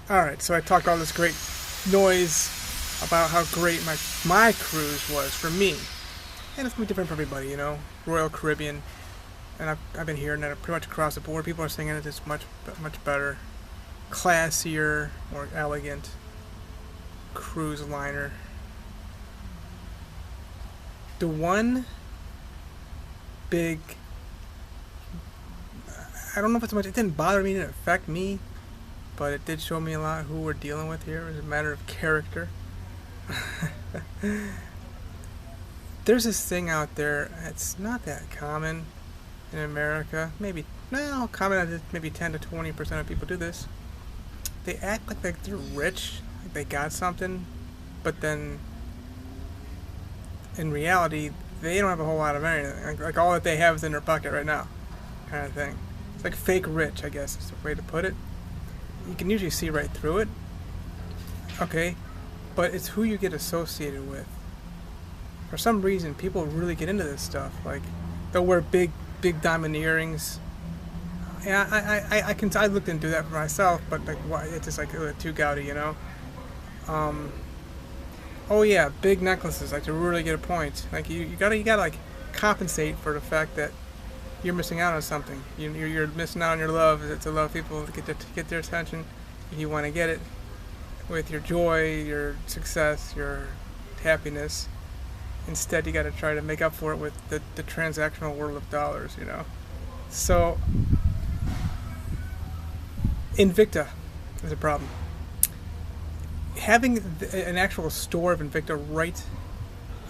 Alright, so I talked all this great noise about how great my cruise was for me. And it's gonna be different for everybody, you know. Royal Caribbean, and I've been hearing that pretty much across the board. People are saying that it's much better, classier, more elegant cruise liner. The one big, I don't know if it's much. It didn't bother me, it didn't affect me, but it did show me a lot who we're dealing with here. It's a matter of character. There's this thing out there. It's not that common in America. Maybe, well, common. Maybe 10 to 20% of people do this. They act like they're rich, like they got something, but then in reality, they don't have a whole lot of anything. Like all that they have is in their pocket right now, kind of thing. It's like fake rich, I guess is the way to put it. You can usually see right through it. Okay, but it's who you get associated with. For some reason, people really get into this stuff. Like, they'll wear big diamond earrings. Yeah, I looked into that for myself, but like, why? It's just like too gaudy, you know. Oh yeah, big necklaces. Like to really get a point. Like you gotta like compensate for the fact that you're missing out on something. You're missing out on your love. To love people, to get their attention. If you want to get it with your joy, your success, your happiness. Instead, you got to try to make up for it with the transactional world of dollars, you know. So, Invicta is a problem. Having an actual store of Invicta right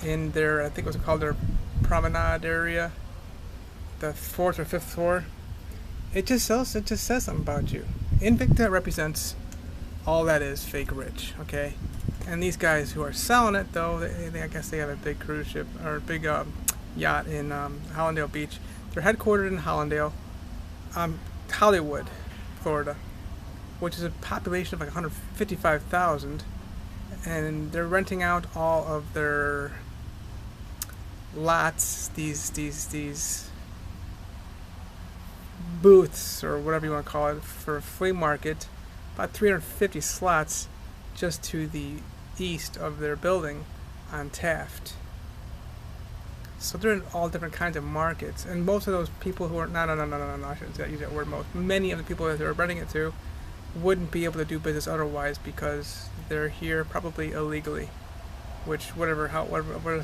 in their, I think it was called their promenade area, the 4th or 5th floor, it just says something about you. Invicta represents all that is fake rich, okay? And these guys who are selling it, though, I guess they have a big cruise ship or a big yacht in Hallandale Beach. They're headquartered in Hollywood, Florida, which is a population of like 155,000, and they're renting out all of their lots, these booths or whatever you want to call it, for a flea market, about 350 slots just to the east of their building on Taft. So they're in all different kinds of markets, and most of those people who are no, I shouldn't use that word. Most, many of the people that they're renting it to wouldn't be able to do business otherwise because they're here probably illegally. Which whatever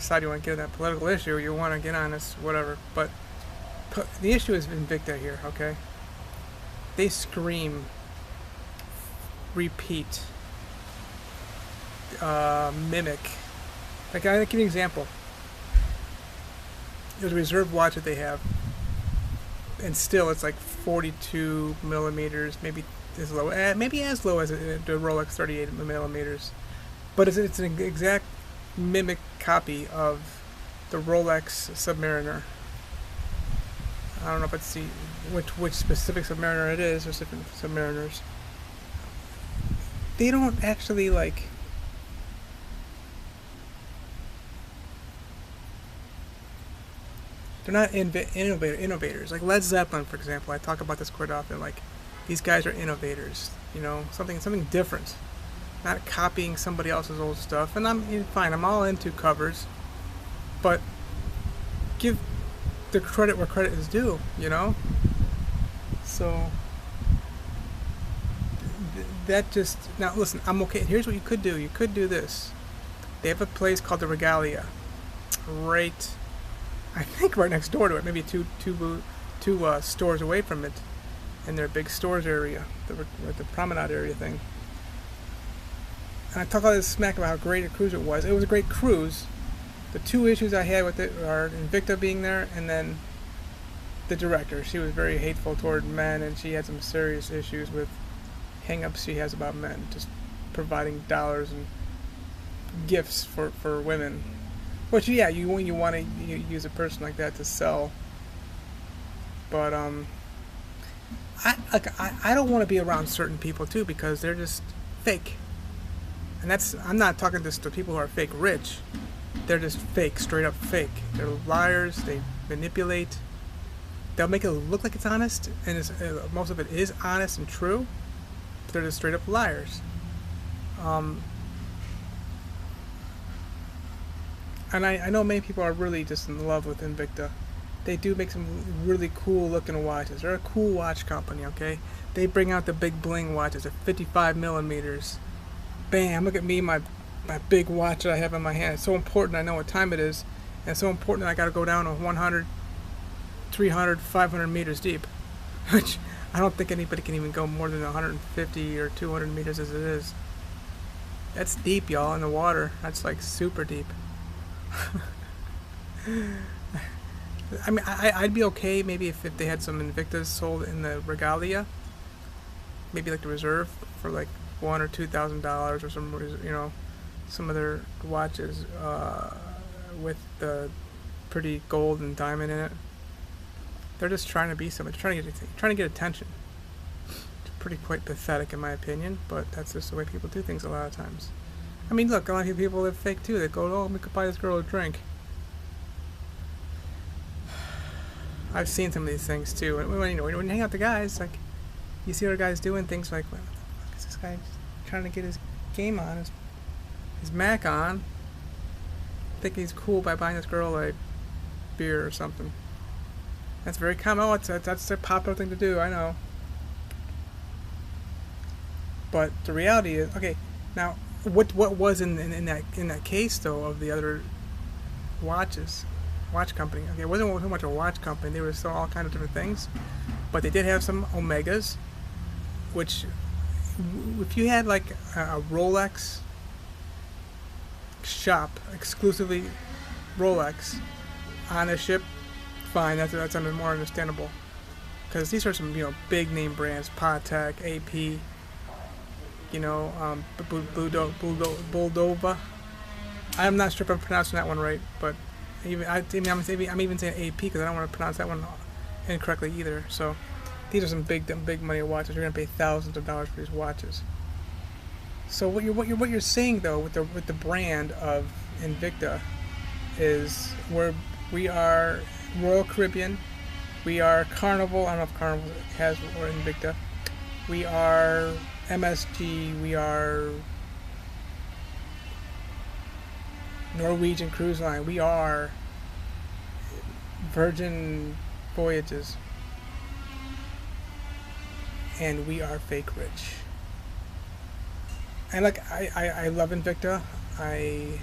side you want to get on that political issue, you want to get on this, whatever. But the issue is Invicta here, okay? They scream, repeat, mimic. Like, I'll give you an example. There's a reserve watch that they have, and still it's like 42 millimeters, maybe as low as the Rolex 38 millimeters. But it's an exact mimic copy of the Rolex Submariner. I don't know if it's which specific Submariner it is. There's different Submariners. They don't actually like. They're not innovators. Like Led Zeppelin, for example. I talk about this quite often. Like, these guys are innovators. You know, something different. Not copying somebody else's old stuff. And I'm fine. I'm all into covers, but give the credit where credit is due. You know. So that just now listen. I'm okay. Here's what you could do. You could do this. They have a place called the Regalia, right. I think right next door to it, maybe two stores away from it, in their big stores area, the promenade area thing. And I talk all this smack about how great a cruise it was. It was a great cruise. The two issues I had with it are Invicta being there, and then the director. She was very hateful toward men, and she had some serious issues with hang-ups she has about men, just providing dollars and gifts for women. Which, yeah, you want to use a person like that to sell. But I don't want to be around certain people too, because they're just fake. And I'm not talking just to people who are fake rich. They're just fake, straight up fake. They're liars. They manipulate. They'll make it look like it's honest, and most of it is honest and true. they're just straight up liars. And I know many people are really just in love with Invicta. They do make some really cool looking watches. They're a cool watch company, okay? They bring out the big bling watches at 55 millimeters. Bam, look at me, my big watch that I have in my hand. It's so important I know what time it is. And it's so important that I gotta go down to 100, 300, 500 meters deep. Which I don't think anybody can even go more than 150 or 200 meters as it is. That's deep, y'all, in the water. That's like super deep. I mean, I'd be okay maybe if they had some Invictas sold in the regalia, maybe like the reserve for like $1,000 or $2,000 or some of their watches with the pretty gold and diamond in it. They're just trying to be somebody, trying to get attention. It's pretty quite pathetic in my opinion, but that's just the way people do things a lot of times. I mean, look, a lot of people live fake too. They go, oh, we could buy this girl a drink. I've seen some of these things too. And when you hang out with the guys, like, you see other guys doing things like, what the fuck is this guy trying to get his game on, his Mac on? Think he's cool by buying this girl a beer or something. That's very common. Oh, that's a popular thing to do. I know. But the reality is, okay, now what was in that case though of the other watch company? Okay, it wasn't so much a watch company. They were still all kind of different things, but they did have some Omegas, which if you had like a Rolex shop exclusively Rolex on a ship, fine. That's more understandable, because these are some big name brands, Patek, AP. Buldova. I'm not sure if I'm pronouncing that one right, but I'm even saying AP because I don't want to pronounce that one incorrectly either. So these are some big money watches. You're gonna pay thousands of dollars for these watches. So what you're saying though with the brand of Invicta is we are Royal Caribbean, we are Carnival. I don't know if Carnival has or Invicta. We are MSG, we are Norwegian Cruise Line, we are Virgin Voyages, and we are fake rich. And like I love Invicta. I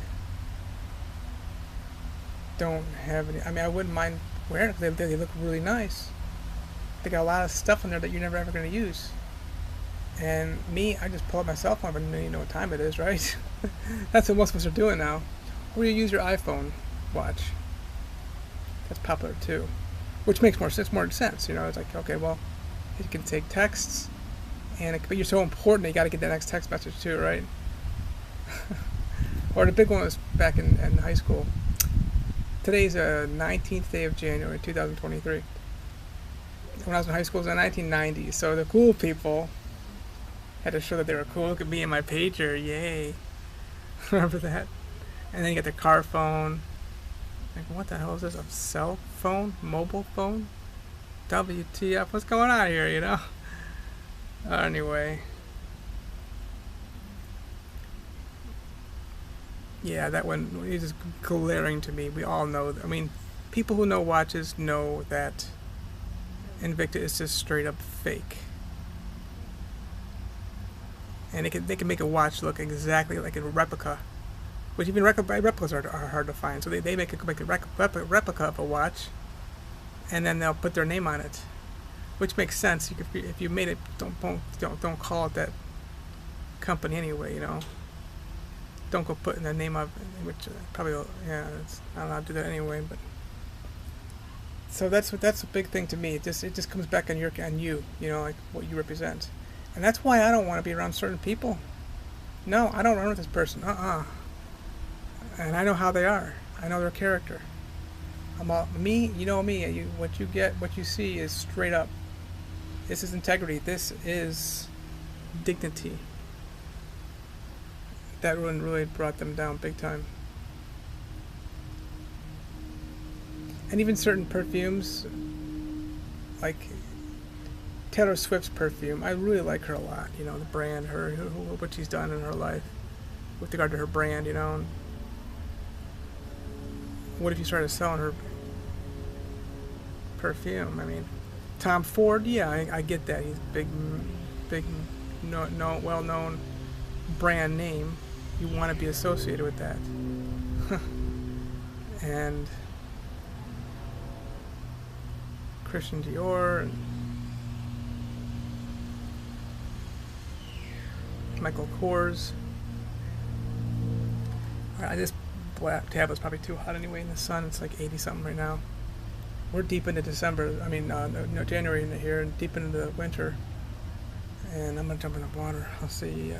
don't have any. I mean, I wouldn't mind wearing it because they look really nice. They got a lot of stuff in there that you're never ever going to use. And me, I just pull up my cell phone and you know what time it is, right? That's what most of us are doing now. Or you use your iPhone watch. That's popular too, which makes more sense. It's like, okay, well, it can take texts, but you're so important that you got to get that next text message too, right? Or the big one was back in high school. Today's 19th day of January 2023. When I was in high school, it was in the 1990s. So the cool people had to show that they were cool. Look at me and my pager, yay! Remember that? And then you get the car phone. Like, what the hell is this? A cell phone? Mobile phone? WTF? What's going on here? Anyway. Yeah, that one is just glaring to me. We all know. I mean, people who know watches know that Invicta is just straight up fake. And they can make a watch look exactly like a replica, which even replicas are hard to find. So they make a replica of a watch, and then they'll put their name on it, which makes sense. If you made it, don't call it that company anyway. Don't go putting the name of it, which probably I don't know how to do that anyway. But so that's a big thing to me. It just comes back on you, like what you represent. And that's why I don't want to be around certain people. No, I don't run with this person. And I know how they are. I know their character. Me, you know me. What you see is straight up. This is integrity. This is dignity. That one really brought them down big time. And even certain perfumes, like Taylor Swift's perfume. I really like her a lot. You know, the brand, what she's done in her life with regard to her brand. You know, and what if you started selling her perfume? I mean, Tom Ford. Yeah, I get that. He's big, well-known brand name. You want to be associated with that. And Christian Dior and Michael Kors. Alright, this black tablet's probably too hot anyway in the sun. It's like 80 something right now. We're deep into December. I mean, no, January in here, and deep into the winter. And I'm gonna jump in the water. I'll see.